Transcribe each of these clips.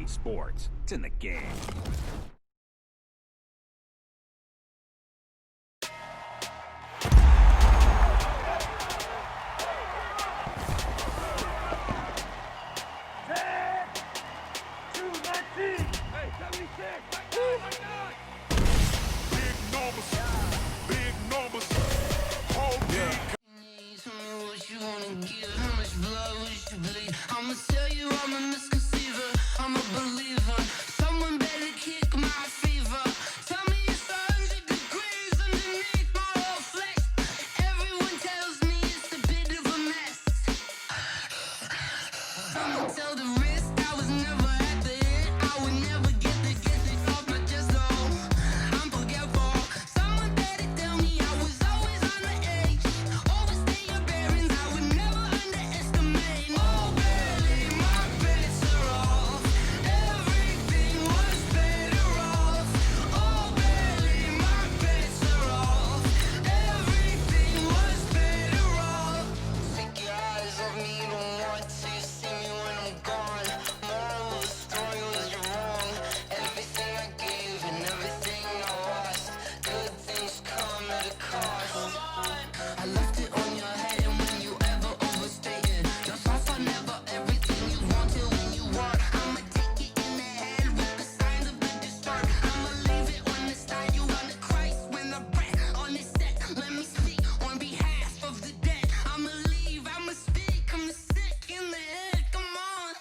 EA Sports. It's in the game. I'ma tell you I'm a misconceiver, I'm a believer. Someone better kick my fever. Tell me it's 100 degrees underneath my whole flesh. Everyone tells me it's a bit of a mess. I'ma tell the risk I was never at the end. I would never get this off my chest though. I'm forgetful. Someone better tell me I was always on the edge. Overstay your bearings, I would never underestimate. Oh, barely, my bets are off. Everything was better off. Oh, barely, my bets are off. Everything was better off. Take your eyes off me, don't want to see me when I'm gone. Moral of the story was you're wrong. Everything I gave and everything I lost. Good things come at a cost. I left it on your head, and when you ever overstay it, your thoughts are never everything you wanted when you were. I'ma take it in the head with the signs of the disturbed. I'ma leave it on the side. You on the Christ when the breath on this set. Let me speak on behalf of the dead. I'ma leave, I'ma speak. I'm sick in the head. Come on,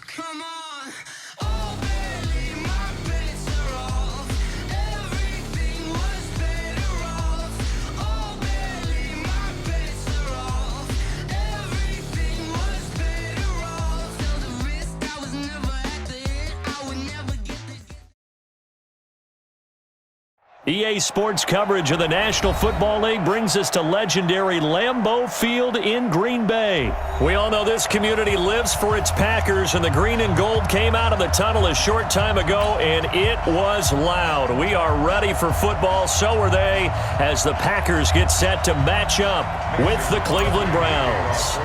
come on. Oh, barely, my bets are off. Everything was better off. Oh, barely, my bets are off. Everything was better off. Till the risk I was never at the end. I would never get the EA Sports coverage of the National Football League brings us to legendary Lambeau Field in Green Bay. We all know this community lives for its Packers, and the green and gold came out of the tunnel a short time ago, and it was loud. We are ready for football, so are they, as the Packers get set to match up with the Cleveland Browns.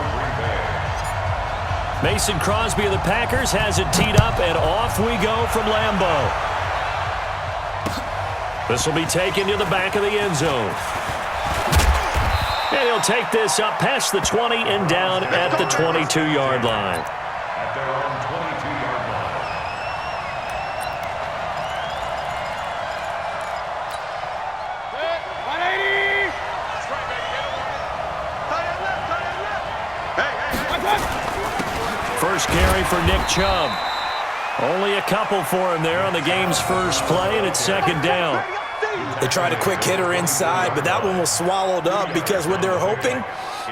Mason Crosby of the Packers has it teed up, and off we go from Lambeau. This will be taken to the back of the end zone. And he'll take this up past the 20 and down at the 22-yard line. At their own 22-yard line. First carry for Nick Chubb. Only a couple for him there on the game's first play, and it's second down. They tried a quick hitter inside, but that one was swallowed up because what they're hoping,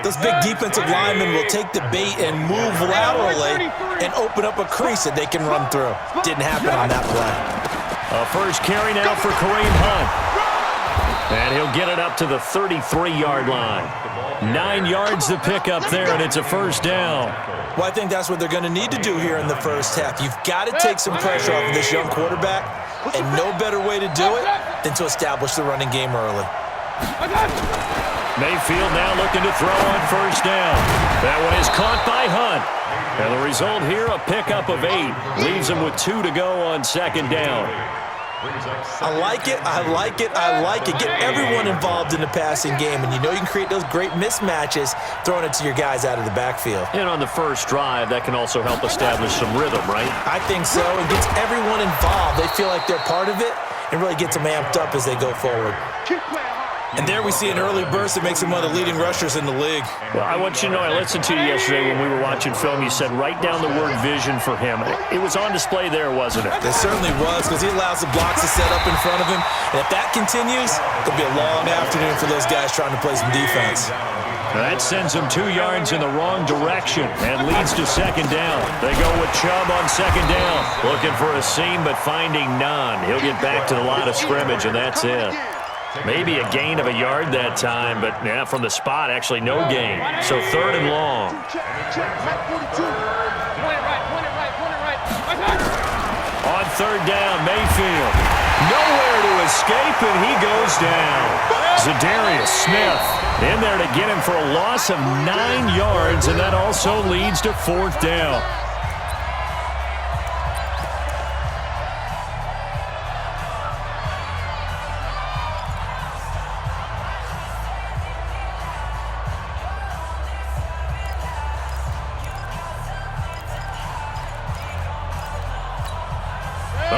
those big defensive linemen will take the bait and move laterally and open up a crease that they can run through. Didn't happen on that play. A first carry now for Kareem Hunt. And he'll get it up to the 33-yard line. 9 yards to pick up there, and it's a first down. Well, I think that's what they're going to need to do here in the first half. You've got to take some pressure off of this young quarterback, and no better way to do it than to establish the running game early. Mayfield now looking to throw on first down. That one is caught by Hunt. And the result here, a pickup of 8. Leaves him with 2 to go on second down. I like it, I like it, I like it. Get everyone involved in the passing game, and you know you can create those great mismatches throwing it to your guys out of the backfield. And on the first drive, that can also help establish some rhythm, right? I think so. It gets everyone involved. They feel like they're part of it and really gets them amped up as they go forward. And there we see an early burst that makes him one of the leading rushers in the league. Well, I want you to know, I listened to you yesterday when we were watching film. You said write down the word vision for him. It was on display there, wasn't it? It certainly was, because he allows the blocks to set up in front of him. And if that continues, it'll be a long afternoon for those guys trying to play some defense. That sends him 2 yards in the wrong direction and leads to second down. They go with Chubb on second down. Looking for a seam, but finding none. He'll get back to the line of scrimmage, and that's it. Maybe a gain of a yard that time, but yeah, from the spot, actually no gain. So third and long. On third down, Mayfield. Nowhere to escape, and he goes down. Zadarius Smith in there to get him for a loss of 9 yards, and that also leads to fourth down.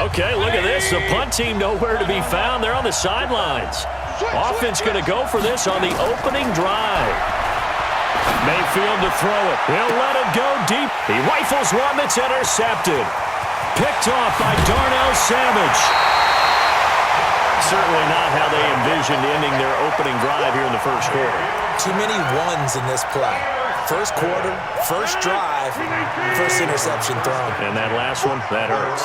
Okay, look at this. The punt team nowhere to be found. They're on the sidelines. Offense going to go for this on the opening drive. Mayfield to throw it. He'll let it go deep. He rifles one that's intercepted. Picked off by Darnell Savage. Certainly not how they envisioned ending their opening drive here in the first quarter. Too many ones in this play. First quarter, first drive, first interception thrown. And that last one, that hurts.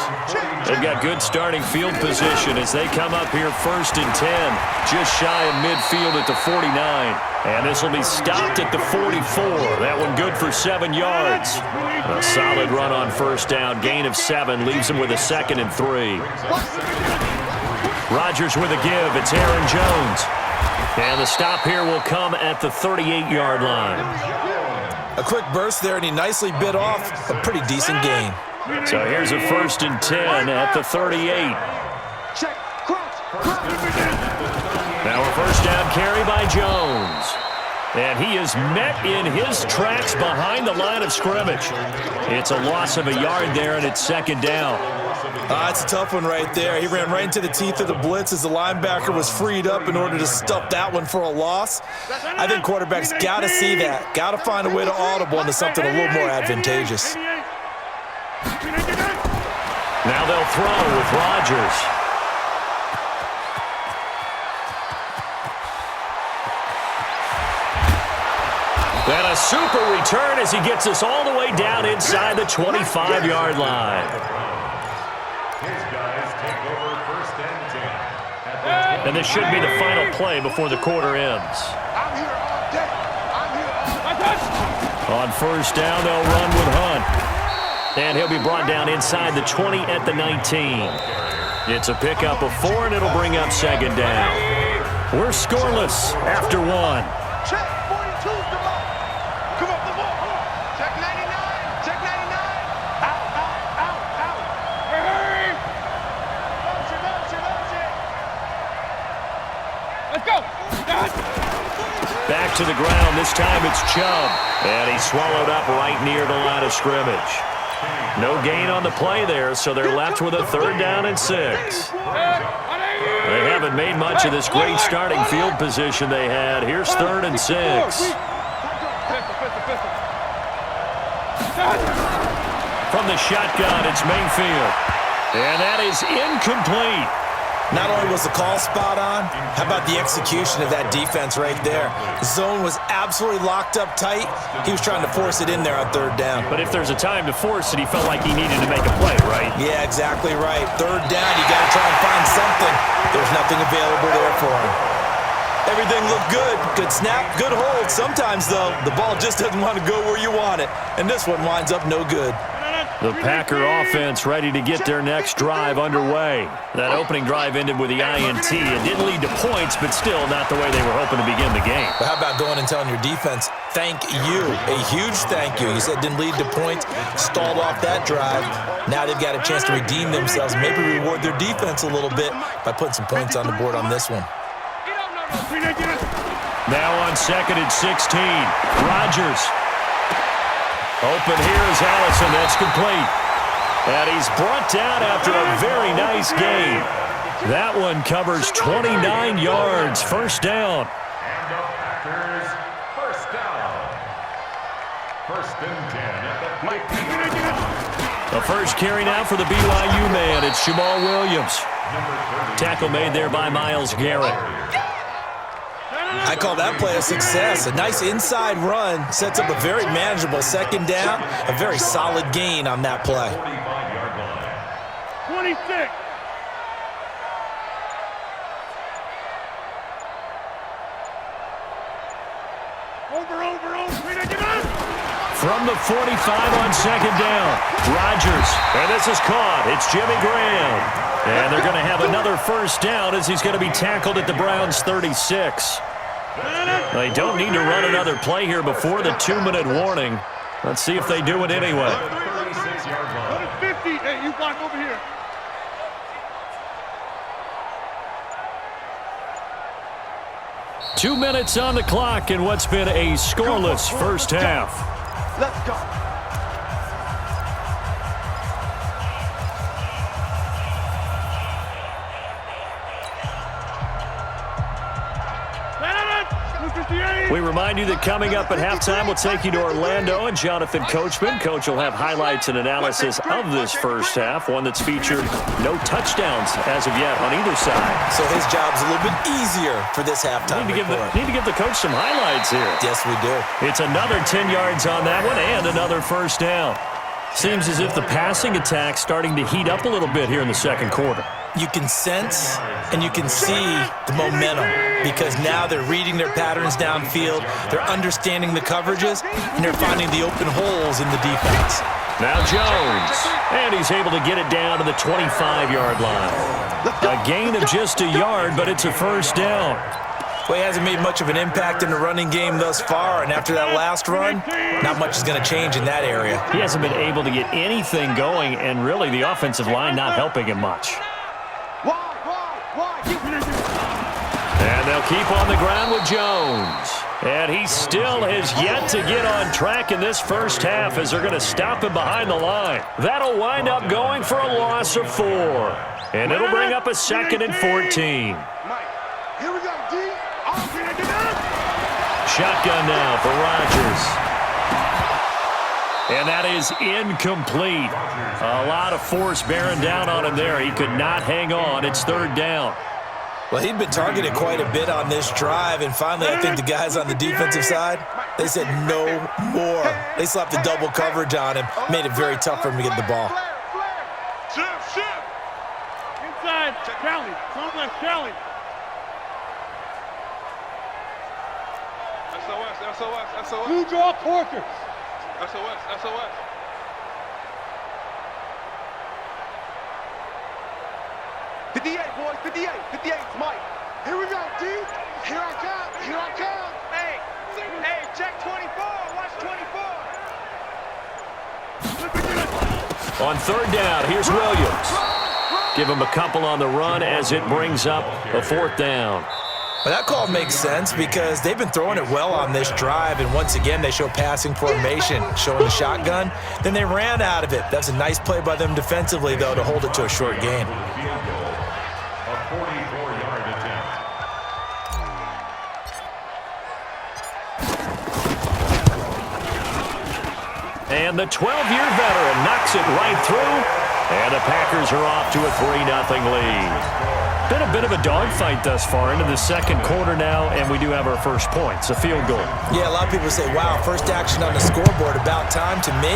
They've got good starting field position as they come up here 1st and 10, just shy of midfield at the 49. And this will be stopped at the 44. That one good for 7 yards. A solid run on first down. Gain of 7 leaves them with a 2nd and 3. Rodgers with a give. It's Aaron Jones. And the stop here will come at the 38-yard line. A quick burst there, and he nicely bit off a pretty decent gain. So here's a 1st and 10 at the 38. Now a first down carry by Jones. And he is met in his tracks behind the line of scrimmage. It's a loss of a yard there, and it's 2nd down. It's a tough one right there. He ran right into the teeth of the blitz as the linebacker was freed up in order to stuff that one for a loss. I think quarterbacks got to see that. Got to find a way to audible into something a little more advantageous. Now they'll throw with Rodgers. And a super return as he gets us all the way down inside the 25-yard line. His guys take over 1st and 10. And this should be the final play before the quarter ends. I'm here all day. I'm here. On first down, they'll run with Hunt. And he'll be brought down inside the 20 at the 19. It's a pickup of 4, and it'll bring up 2nd down. We're scoreless after 1. Check 42. Come up the ball. Check 99. Check 99. Out. Hurry. Motion. Let's go. Back to the ground. This time it's Chubb. And he's swallowed up right near the line of scrimmage. No gain on the play there, so they're left with a 3rd down and 6. They haven't made much of this great starting field position they had. Here's 3rd and 6. From the shotgun, it's Mayfield. And that is incomplete. Not only was the call spot on, how about the execution of that defense right there? The zone was absolutely locked up tight. He was trying to force it in there on 3rd down. But if there's a time to force it, he felt like he needed to make a play, right? Yeah, exactly right. 3rd down, you got to try and find something. There's nothing available there for him. Everything looked good. Good snap, good hold. Sometimes, though, the ball just doesn't want to go where you want it. And this one winds up no good. The Packer offense ready to get their next drive underway. That opening drive ended with the INT. It didn't lead to points, but still not the way they were hoping to begin the game. But how about going and telling your defense, thank you, a huge thank you. You said it didn't lead to points, stalled off that drive. Now they've got a chance to redeem themselves, maybe reward their defense a little bit by putting some points on the board on this one. Now on 2nd and 16, Rodgers. Open here is Allison. That's complete. And he's brought down after a very nice gain. That one covers 29 yards. 1st down. And the Packers 1st down. 1st and 10 at the 19. The first carry now for the BYU man. It's Jamal Williams. Tackle made there by Myles Garrett. I call that play a success. A nice inside run sets up a very manageable 2nd down. A very solid gain on that play. 26. From the 45 on 2nd down, Rodgers. And this is caught. It's Jimmy Graham. And they're going to have another 1st down as he's going to be tackled at the Browns' 36. They don't need to run another play here before the 2-minute warning. Let's see if they do it anyway. 36-yard line. 50. Hey, you block over here. Two minutes on the clock in what's been a scoreless first half. Let's go. remind you that coming up at halftime, we'll take you to Orlando and Jonathan Coachman. Coach will have highlights and analysis of this first half, one that's featured no touchdowns as of yet on either side. So his job's a little bit easier for this halftime Need to give the coach some highlights here. Yes, we do. It's another 10 yards on that one and another first down. Seems as if the passing attack's starting to heat up a little bit here in the second quarter. You can sense and you can see the momentum because now they're reading their patterns downfield, they're understanding the coverages, and they're finding the open holes in the defense. Now Jones, and he's able to get it down to the 25-yard line. A gain of just a yard, but it's a first down. Well, he hasn't made much of an impact in the running game thus far, and after that last run, not much is going to change in that area. He hasn't been able to get anything going, and really the offensive line not helping him much. And they'll keep on the ground with Jones. And he still has yet to get on track in this first half as they're going to stop him behind the line. That'll wind up going for a loss of 4. And it'll bring up a 2nd and 14. Here we go, D. Shotgun now for Rodgers. And that is incomplete. A lot of force bearing down on him there. He could not hang on. It's 3rd down. Well, he'd been targeted quite a bit on this drive, and finally I think the guys on the defensive side, they said no more. They slapped the double coverage on him, made it very tough for him to get the ball. Shift. Inside, Kelly. Front left, Kelly. SOS. Blue draw Porter. SOS. 58, boys, 58, 58, Mike. Here we go, D. Here I come. Hey, check 24, watch 24. On 3rd down, here's Williams. Give him a couple on the run as it brings up a 4th down. Well, that call makes sense because they've been throwing it well on this drive, and once again they show passing formation, showing the shotgun. Then they ran out of it. That's a nice play by them defensively, though, to hold it to a short gain. A 44-yard attempt. And the 12-year veteran knocks it right through. And the Packers are off to a 3-0 lead. Been a bit of a dogfight thus far into the second quarter now, and we do have our first points, a field goal. Yeah, a lot of people say, wow, first action on the scoreboard, about time. To me,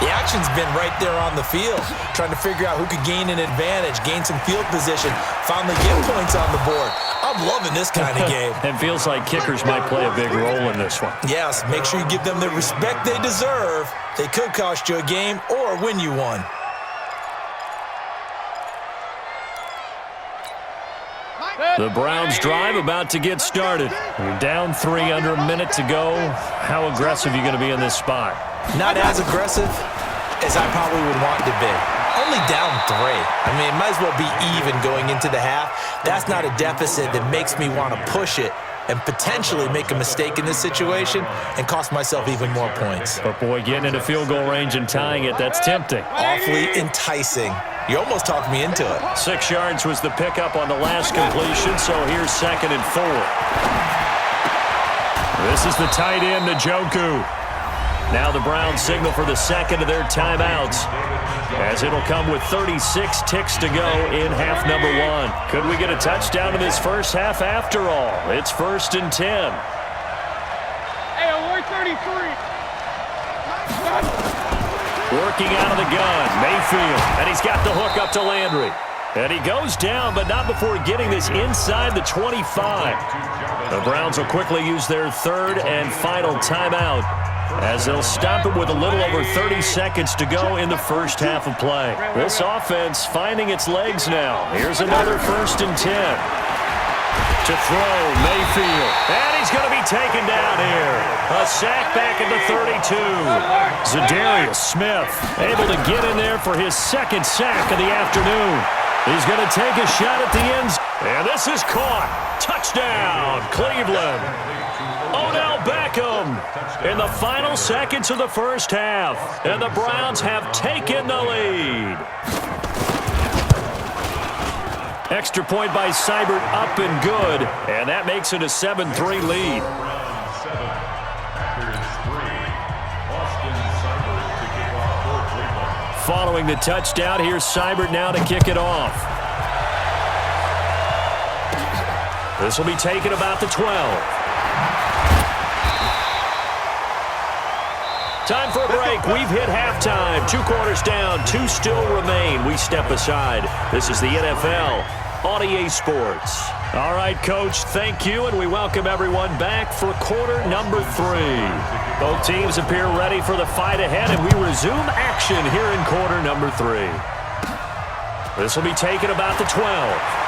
the action's been right there on the field, trying to figure out who could gain an advantage, gain some field position, finally get points on the board. I'm loving this kind of game. It feels like kickers might play a big role in this one. Yes, make sure you give them the respect they deserve. They could cost you a game or win you one. The Browns drive about to get started. You're down 3 under a minute to go. How aggressive are you going to be in this spot? Not as aggressive as I probably would want to be. Only down 3. I mean, it might as well be even going into the half. That's not a deficit that makes me want to push it and potentially make a mistake in this situation and cost myself even more points. But, boy, getting into field goal range and tying it, that's tempting. Awfully enticing. You almost talked me into it. 6 yards was the pickup on the last completion, so here's 2nd and 4. This is the tight end, Njoku. Now the Browns signal for the second of their timeouts, as it'll come with 36 ticks to go in half number 1. Could we get a touchdown in this first half after all? It's 1st and 10. Hey, we're 33. Working out of the gun, Mayfield, and he's got the hook up to Landry. And he goes down, but not before getting this inside the 25. The Browns will quickly use their 3rd and final timeout, as they'll stop it with a little over 30 seconds to go in the first half of play. This offense finding its legs now. Here's another 1st and 10. To throw, Mayfield. And he's going to be taken down here. A sack back at the 32. Zadarius Smith able to get in there for his 2nd sack of the afternoon. He's going to take a shot at the end. And this is caught. Touchdown, Cleveland. Odell Beckham in the final seconds of the first half. And the Browns have taken the lead. Extra point by Seibert up and good. And that makes it a 7-3 lead. Following the touchdown, here's Seibert now to kick it off. This will be taken about the 12. Time for a break. We've hit halftime. 2 quarters down. 2 still remain. We step aside. This is the NFL on EA Sports. All right, Coach, thank you, and we welcome everyone back for quarter number 3. Both teams appear ready for the fight ahead, and we resume action here in quarter number 3. This will be taken about the 12.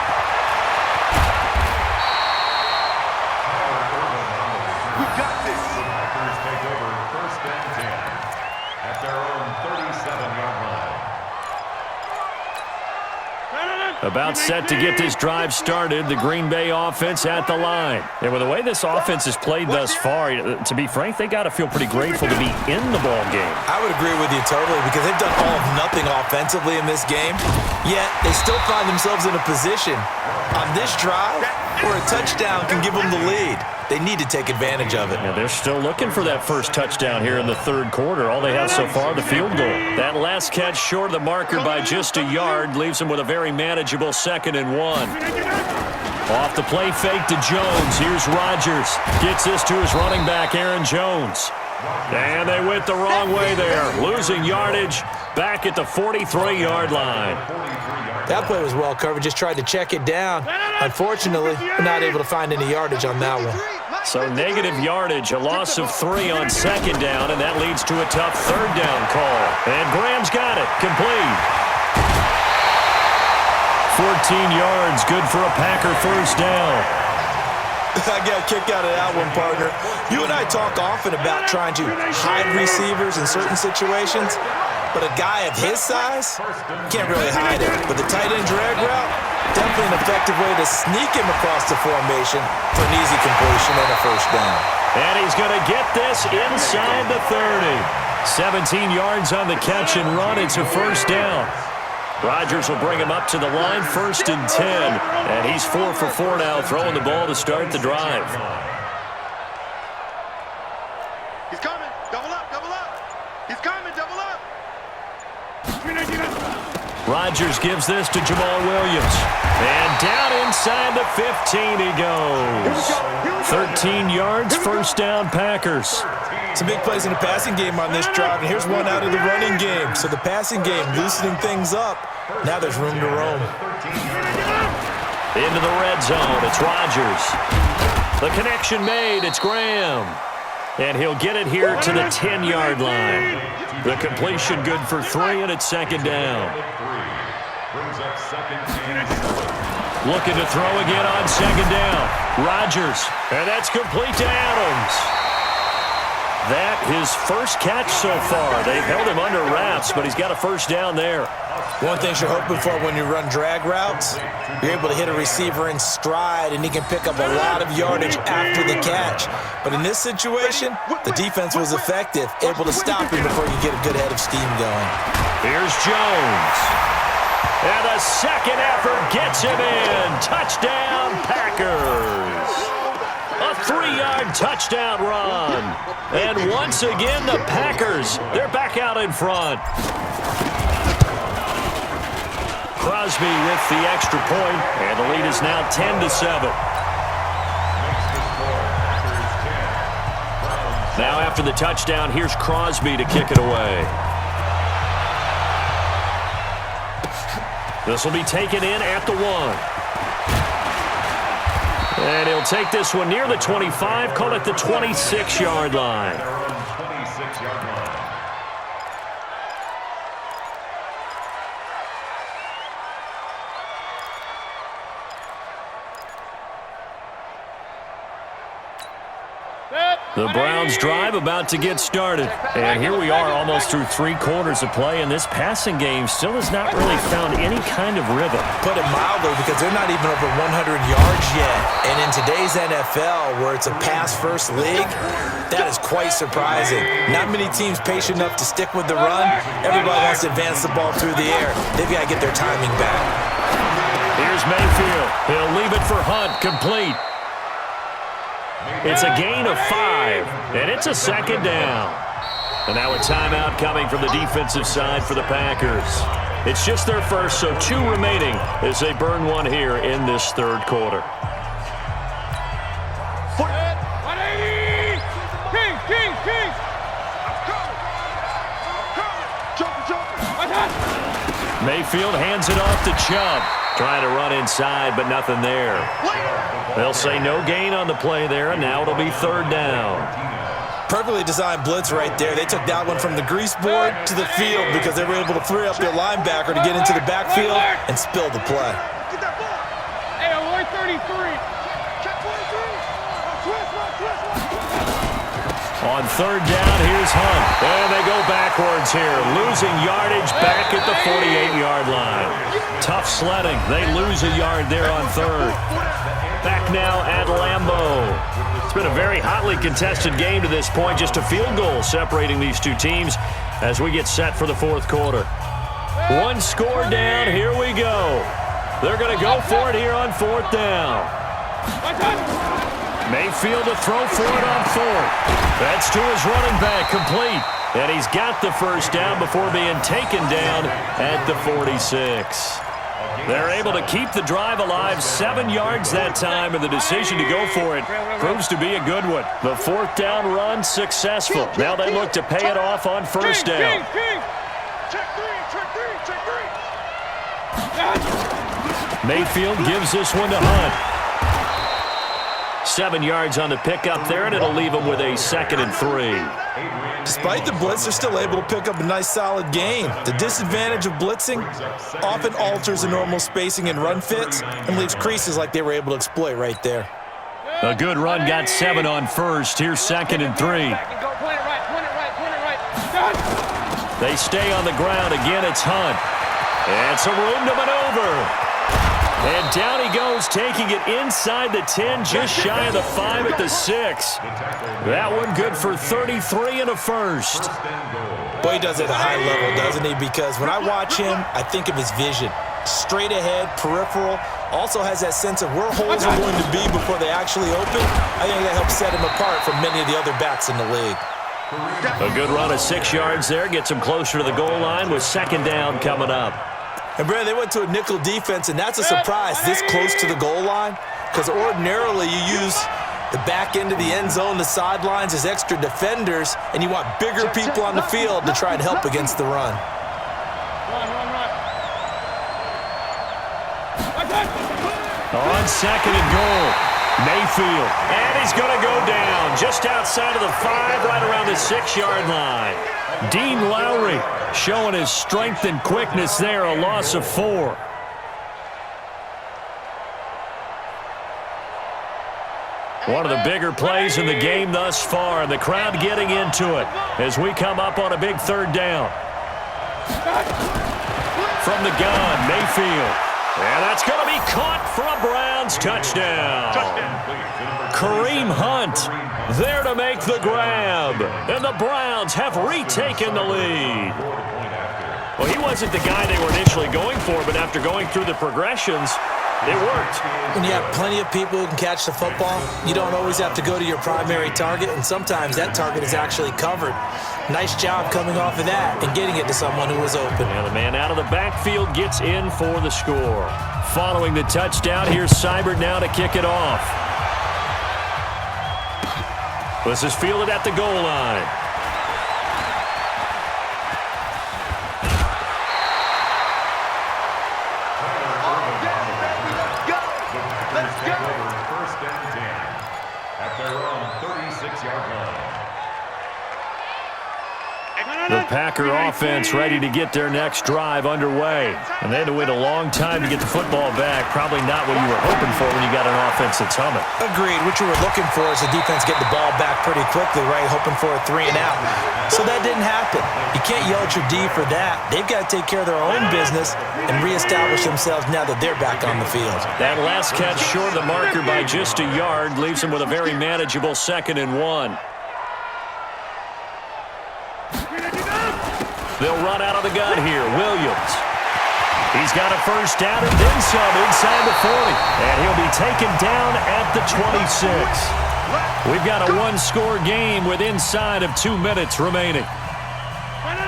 About set to get this drive started, the Green Bay offense at the line. And with the way this offense has played thus far, to be frank, they got to feel pretty grateful to be in the ball game. I would agree with you totally because they've done all of nothing offensively in this game, yet they still find themselves in a position on this drive where a touchdown can give them the lead. They need to take advantage of it. Yeah, they're still looking for that first touchdown here in the 3rd quarter. All they have so far, the field goal. That last catch short of the marker by just a yard leaves them with a very manageable 2nd and 1. Off the play fake to Jones. Here's Rodgers. Gets this to his running back, Aaron Jones. And they went the wrong way there. Losing yardage back at the 43-yard line. That play was well covered. Just tried to check it down. Unfortunately, we're not able to find any yardage on that one. So negative yardage, a loss of 3 on 2nd down, and that leads to a tough 3rd down call. And Graham's got it. Complete. 14 yards, good for a Packer first down. I got a kick out of that one, partner. You and I talk often about trying to hide receivers in certain situations, but a guy of his size can't really hide it. But the tight end drag route, definitely an effective way to sneak him across the formation for an easy completion and a first down. And he's going to get this inside the 30. 17 yards on the catch and run. It's a first down. Rodgers will bring him up to the line, 1st and 10. And he's 4 for 4 now, throwing the ball to start the drive. He's coming. Double up, double up. He's coming, double up. Rodgers gives this to Jamal Williams. And down inside the 15 he goes. 13 yards, first down, Packers. Some big plays in the passing game on this drive, and here's one out of the running game. So the passing game loosening things up. Now there's room to roam. Into the red zone, it's Rodgers. The connection made, it's Graham. And he'll get it here to the 10-yard line. The completion good for 3, and it's 2nd down. Looking to throw again on 2nd down. Rodgers, and that's complete to Adams. That his first catch so far. They've held him under wraps, but he's got a first down there. One thing you're hoping for when you run drag routes, you're able to hit a receiver in stride, and he can pick up a lot of yardage after the catch. But in this situation, the defense was effective, able to stop him before you get a good head of steam going. Here's Jones. And a second effort gets him in. Touchdown, Packers. A 3-yard touchdown run. And once again, the Packers, they're back out in front. Crosby with the extra point, and the lead is now 10-7. Now after the touchdown, here's Crosby to kick it away. This will be taken in at the 1. And he'll take this one near the 25, call it the 26-yard line. The Browns drive about to get started. And here we are almost through 3 quarters of play, and this passing game still has not really found any kind of rhythm. Put it mildly, because they're not even over 100 yards yet. And in today's NFL, where it's a pass-first league, that is quite surprising. Not many teams patient enough to stick with the run. Everybody wants to advance the ball through the air. They've got to get their timing back. Here's Mayfield. He'll leave it for Hunt, complete. It's a gain of 5, and it's a 2nd down. And now a timeout coming from the defensive side for the Packers. It's just their first, so 2 remaining as they burn one here in this third quarter. Mayfield hands it off to Chubb. Trying to run inside, but nothing there. They'll say no gain on the play there, and now it'll be third down. Perfectly designed blitz right there. They took that one from the grease board to the field because they were able to free up their linebacker to get into the backfield and spill the play. Hey, alert 33. Check 23. On third down, here's Hunt. And they go backwards here, losing yardage back at the 48-yard line. Tough sledding. They lose a yard there on third. Back now at Lambeau. It's been a very hotly contested game to this point. Just a field goal separating these two teams as we get set for the fourth quarter. One score down. Here we go. They're going to go for it here on fourth down. Mayfield to throw for it on fourth. That's to his running back, complete. And he's got the first down before being taken down at the 46. They're able to keep the drive alive, 7 yards that time, and the decision to go for it proves to be a good one. The fourth down run successful. Now they look to pay it off on first down. Mayfield gives this one to Hunt. 7 yards on the pickup there, and it'll leave him with a 2nd and 3. Despite the blitz, they're still able to pick up a nice solid gain. The disadvantage of blitzing often alters the normal spacing and run fits and leaves creases like they were able to exploit right there. A good run, got 7 on first. Here's 2nd and 3. They stay on the ground. Again, it's Hunt. And some room to maneuver. And down he goes, taking it inside the 10, just shy of the 5 at the 6. That one good for 33 and a first. Boy, he does it at a high level, doesn't he? Because when I watch him, I think of his vision. Straight ahead, peripheral. Also has that sense of where holes are going to be before they actually open. I think that helps set him apart from many of the other backs in the league. A good run of 6 yards there. Gets him closer to the goal line with 2nd down coming up. And, Brad, they went to a nickel defense, and that's a surprise this close to the goal line because ordinarily you use the back end of the end zone, the sidelines as extra defenders, and you want bigger people on the field to try and help against the run. On 2nd and goal, Mayfield. And he's going to go down just outside of the 5, right around the 6-yard line. Dean Lowry showing his strength and quickness there, a loss of 4. One of the bigger plays in the game thus far, and the crowd getting into it as we come up on a big third down. From the gun, Mayfield. And that's going to be caught for a Browns touchdown. Kareem Hunt there to make the grab. And the Browns have retaken the lead. Well, he wasn't the guy they were initially going for, but after going through the progressions, it worked. When you have plenty of people who can catch the football, you don't always have to go to your primary target, and sometimes that target is actually covered. Nice job coming off of that and getting it to someone who was open. And the man out of the backfield gets in for the score. Following the touchdown, here's Seibert now to kick it off. This is fielded at the goal line. First and 10 at their own 36-yard line. The Packer offense ready to get their next drive underway. And they had to wait a long time to get the football back. Probably not what you were hoping for when you got an offense that's humming. Agreed. What you were looking for is the defense get the ball back pretty quickly, right? Hoping for a 3 and out. So that didn't happen. You can't yell at your D for that. They've got to take care of their own business and reestablish themselves now that they're back on the field. That last catch short of the marker by just a yard leaves them with a very manageable 2nd and 1. They'll run out of the gun here. Williams. He's got a first down and then some inside the 40. And he'll be taken down at the 26. We've got a one-score game with inside of 2 minutes remaining.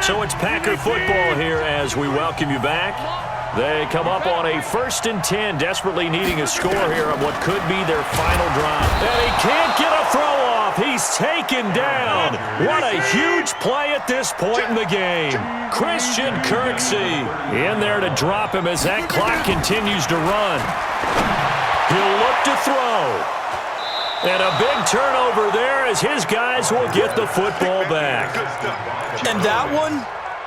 So it's Packer football here as we welcome you back. They come up on a 1st and 10, desperately needing a score here on what could be their final drive. And he can't get a throw off. He's taken down. What a huge play at this point in the game. Christian Kirksey in there to drop him as that clock continues to run. He'll look to throw. And a big turnover there as his guys will get the football back. And that one,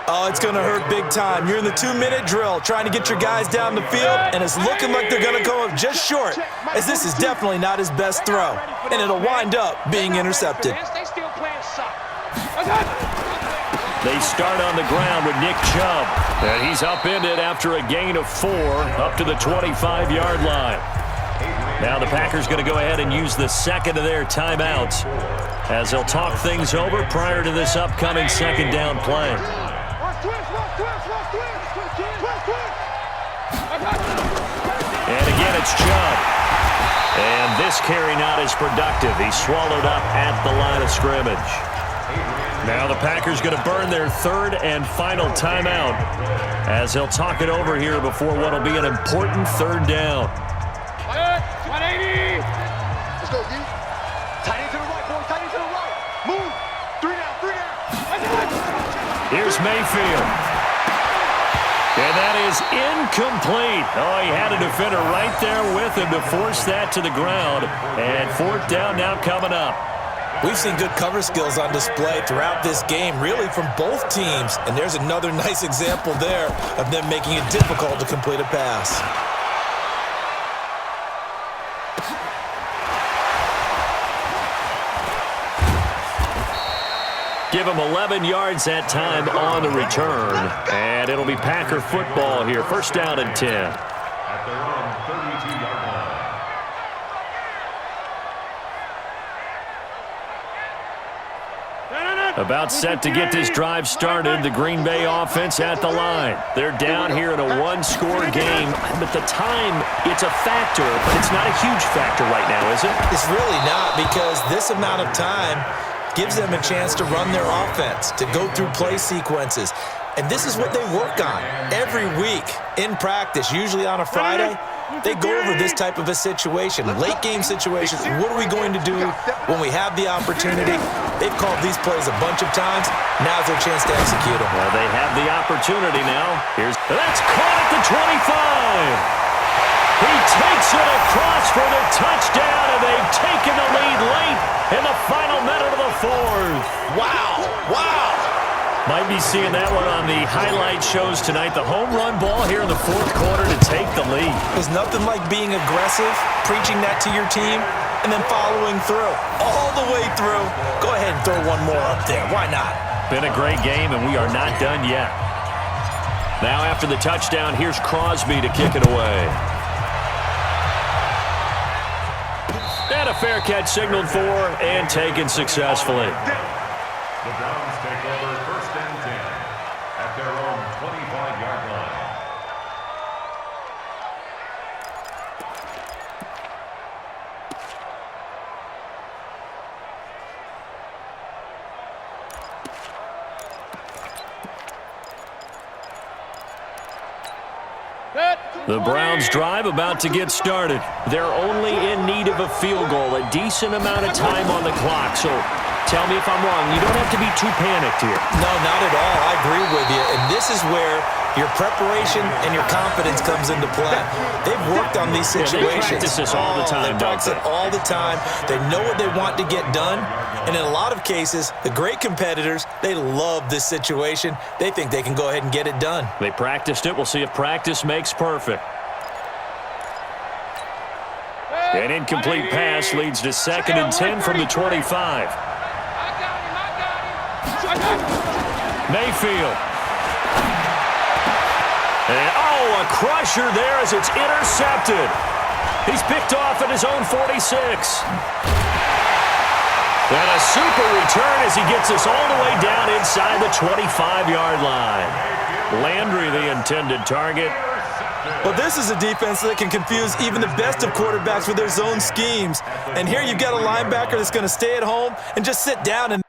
oh, it's going to hurt big time. You're in the 2-minute drill trying to get your guys down the field, and it's looking like they're going to go up just short, as this is definitely not his best throw. And it'll wind up being intercepted. They start on the ground with Nick Chubb. And he's upended after a gain of 4 up to the 25-yard line. Now the Packers going to go ahead and use the second of their timeouts as they'll talk things over prior to this upcoming second down play. And again, it's Chubb. And this carry not as productive. He's swallowed up at the line of scrimmage. Now the Packers going to burn their 3rd and final timeout as they'll talk it over here before what will be an important 3rd down. 180. Let's go, D. Tight end to the right, boy. Tight end to the right. Move. 3 down. Here's Mayfield. And that is incomplete. Oh, he had a defender right there with him to force that to the ground. And 4th down now coming up. We've seen good cover skills on display throughout this game, really from both teams. And there's another nice example there of them making it difficult to complete a pass. Give him 11 yards that time on the return. And it'll be Packer football here. 1st down and 10. At their own 32-yard line. About set to get this drive started. The Green Bay offense at the line. They're down here in a 1-score game. But the time, it's a factor, but it's not a huge factor right now, is it? It's really not, because this amount of time gives them a chance to run their offense, to go through play sequences. And this is what they work on every week in practice, usually on a Friday. They go over this type of a situation, late game situations. What are we going to do when we have the opportunity? They've called these plays a bunch of times. Now's their chance to execute them. Well, they have the opportunity now. That's caught at the 25. He takes it across for the touchdown, and they've taken the lead late in the final minute of the 4th. Wow, wow. Might be seeing that one on the highlight shows tonight. The home run ball here in the 4th quarter to take the lead. There's nothing like being aggressive, preaching that to your team, and then following through, all the way through. Go ahead and throw one more up there. Why not? Been a great game, and we are not done yet. Now after the touchdown, here's Crosby to kick it away. And a fair catch signaled for and taken successfully. The Browns take over 1st and 10 at their own 25-yard line. The Browns drive about to get started. They're only in need of a field goal, a decent amount of time on the clock. So tell me if I'm wrong. You don't have to be too panicked here. No, not at all. I agree with you. And this is where your preparation and your confidence comes into play. They've worked on these situations. They practice this all the time, They practice it all the time. They know what they want to get done. And in a lot of cases, the great competitors, they love this situation. They think they can go ahead and get it done. They practiced it. We'll see if practice makes perfect. An incomplete pass leads to 2nd and 10 from the 25. Mayfield. And, a crusher there as it's intercepted. He's picked off at his own 46. And a super return as he gets us all the way down inside the 25-yard line. Landry, the intended target. Well, this is a defense that can confuse even the best of quarterbacks with their zone schemes. And here you've got a linebacker that's going to stay at home and just sit down and